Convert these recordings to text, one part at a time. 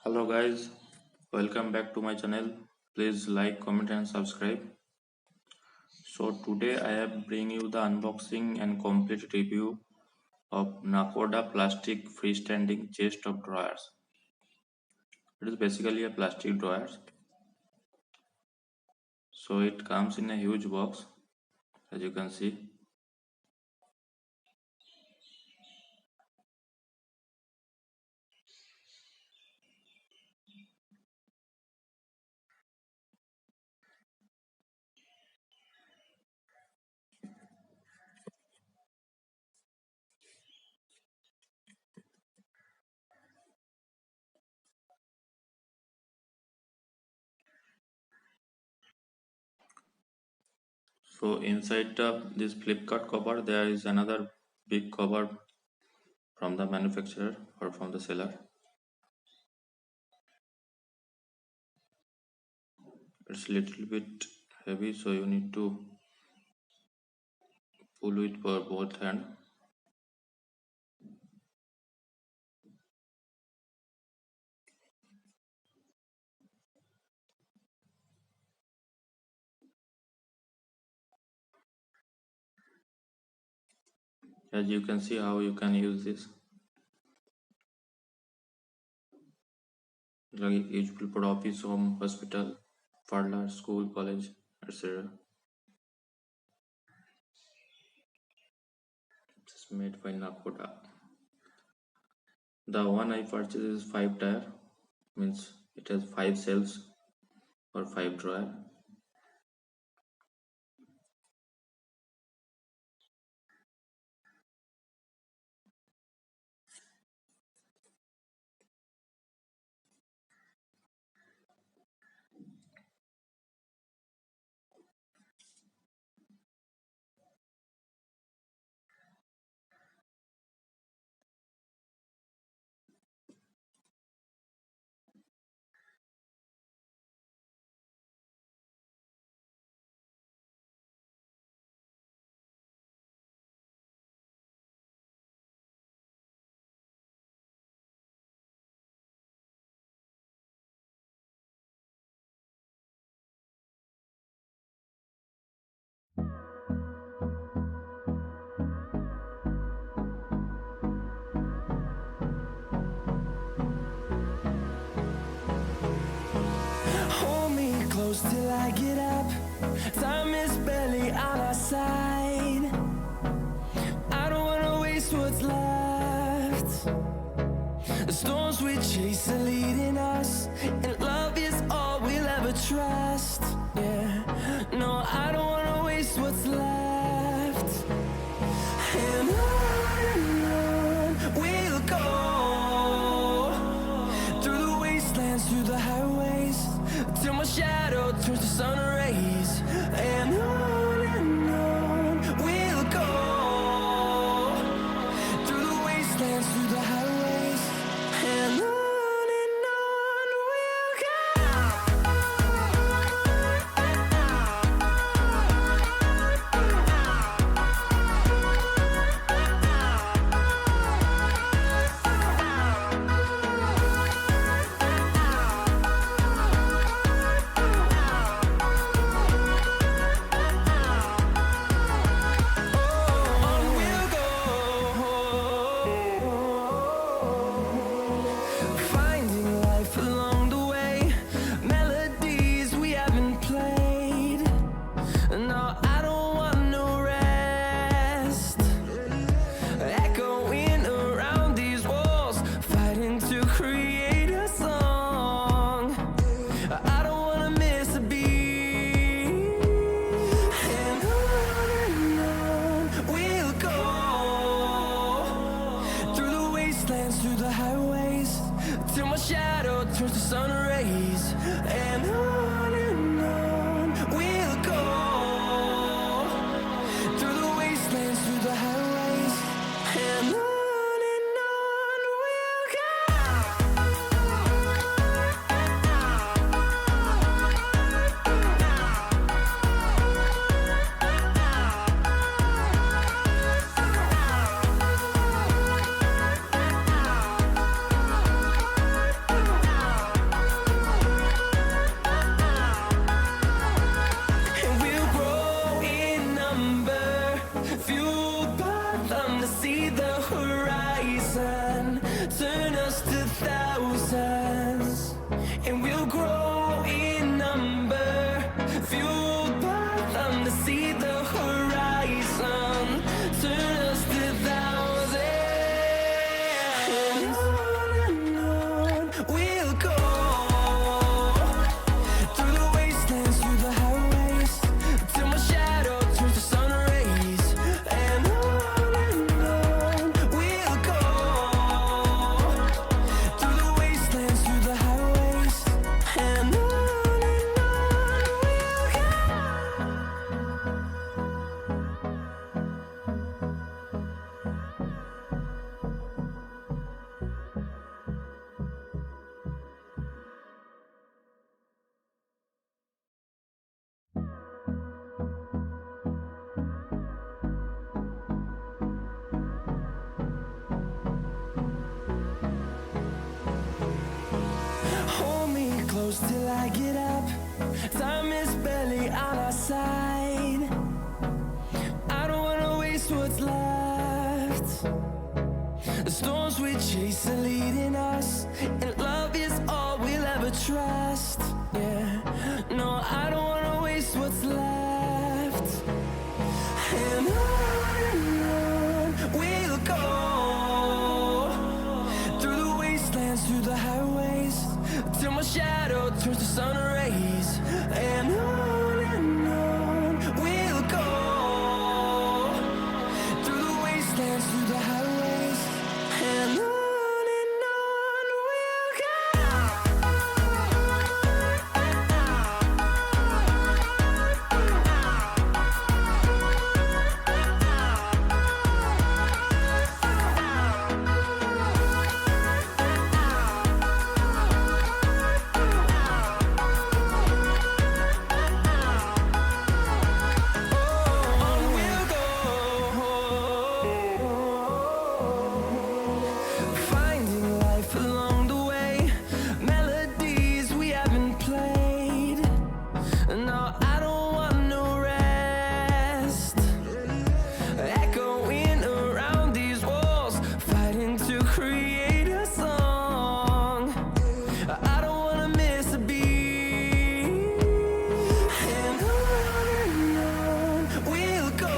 Hello guys, welcome back to my channel. Please like, comment and subscribe. So today I am bringing you the unboxing and complete review of Nakoda plastic freestanding chest of drawers. It is basically a plastic drawer. So it comes in a huge box, as you can see. So inside this Flipkart cover there is another big cover from the manufacturer or from the seller. It's a little bit heavy, so you need to pull it for both hands. As you can see how you can use this, like useful for office, home, hospital, parlor, school, college, etc. It's made by Nakoda. The one I purchased is 5 tier, means it has 5 shelves or 5 drawer. Hold me close till I get up. Time is barely on our side. I don't wanna waste what's left. The storms we chase are leading us, and love is all we'll ever trust. Yeah, no, I don't wanna waste what's left. And on we'll go, through the wastelands, through the highways, till my shadow turns to sun rays. And on we'll go, through the wastelands, through the highways, and on we'll finding life along the way, melodies we haven't played. No, I don't want no rest. Echoing around these walls, fighting to create a song. I don't wanna miss a beat. And on we'll go, through the wastelands, through the highways, till my shadow turns to sun rays. And on we'll go, through the wastelands, through the highways, and on we'll go. to thousands, and we'll grow in number, fueled by them to see the horizon, turn us to thousands, and on we'll go, through the wastelands, through the highways, till my shadow turns to sun rays, and on we'll go, through the wastelands, through the highways, and on we'll go. Hold me close till I get up. Time is barely on our side. I don't wanna waste what's left. The storms we chase are leading us, and love is all we'll ever trust. Yeah, no, I don't wanna waste what's left. And on we'll go, through the wastelands, through the highways, till my shadow turns to sun rays, and on we'll go, through the wastelands, through the highways, and on we'll go. On we'll go, finding life along the way, melodies we haven't played. No, I don't want no rest, echoing around these walls, fighting to create a song. I don't wanna miss a beat, and on we'll go,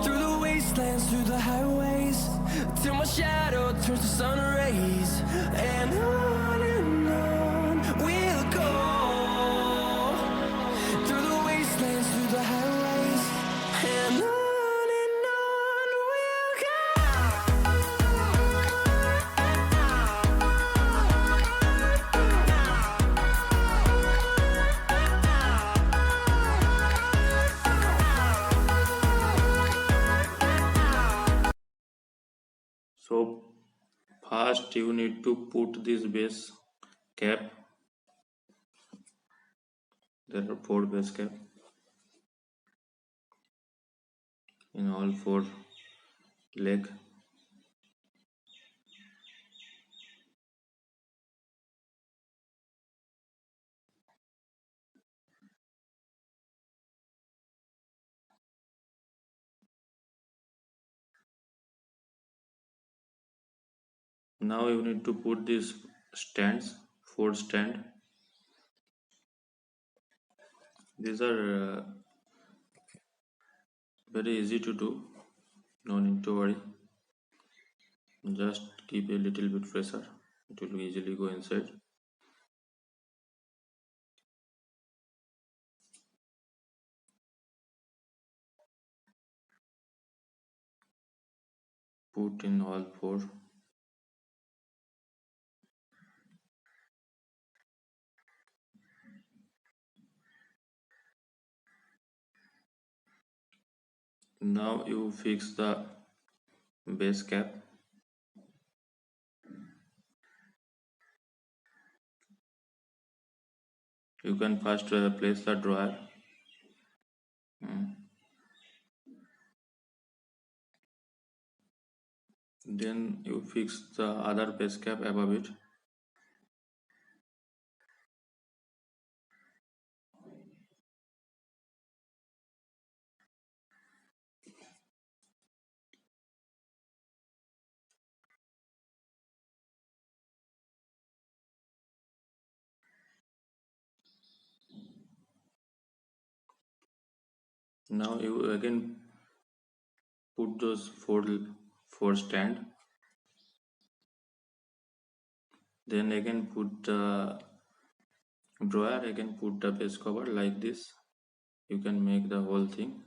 through the wastelands, through the highways, till my shadow turns to sun rays, and on we'll go, through the wastelands, through the highways, and on we'll go. So first you need to put this base cap. There are 4 base cap in all 4 leg. Now you need to put these stands, 4 stand. These are very easy to do, no need to worry. Just keep a little bit pressure, it will easily go inside. Put in all 4. Now you fix the base cap. You can first place the drawer. Then you fix the other base cap above it. Now you again put those four stand, then again put the drawer, again put the base cover like this. You can make the whole thing.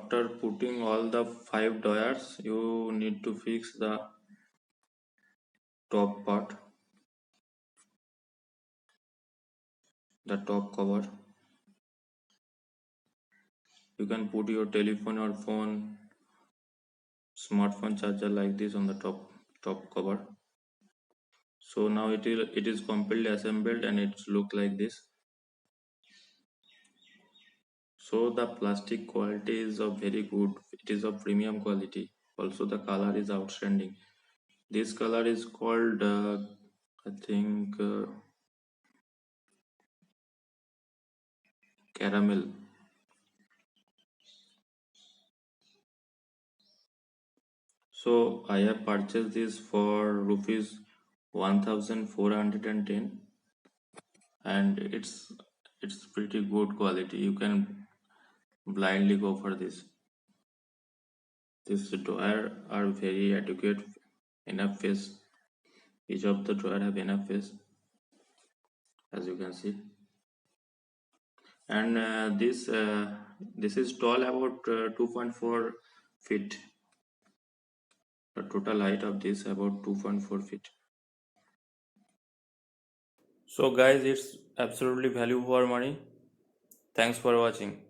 after putting all the 5 drawers, you need to fix the top part, the top cover. You can put your telephone or phone, smartphone charger like this on the top cover. So now it is completely assembled and it's look like this. So the plastic quality is of very good. It is of premium quality. Also the color is outstanding. This color is called I think caramel. So I have purchased this for rupees 1410, and it's pretty good quality. You can blindly go for this. This drawer are very adequate, enough space. Each of the drawer have enough space, as you can see. And this is tall about 2.4 feet. The total height of this about 2.4 feet. So guys, it's absolutely value for money. Thanks for watching.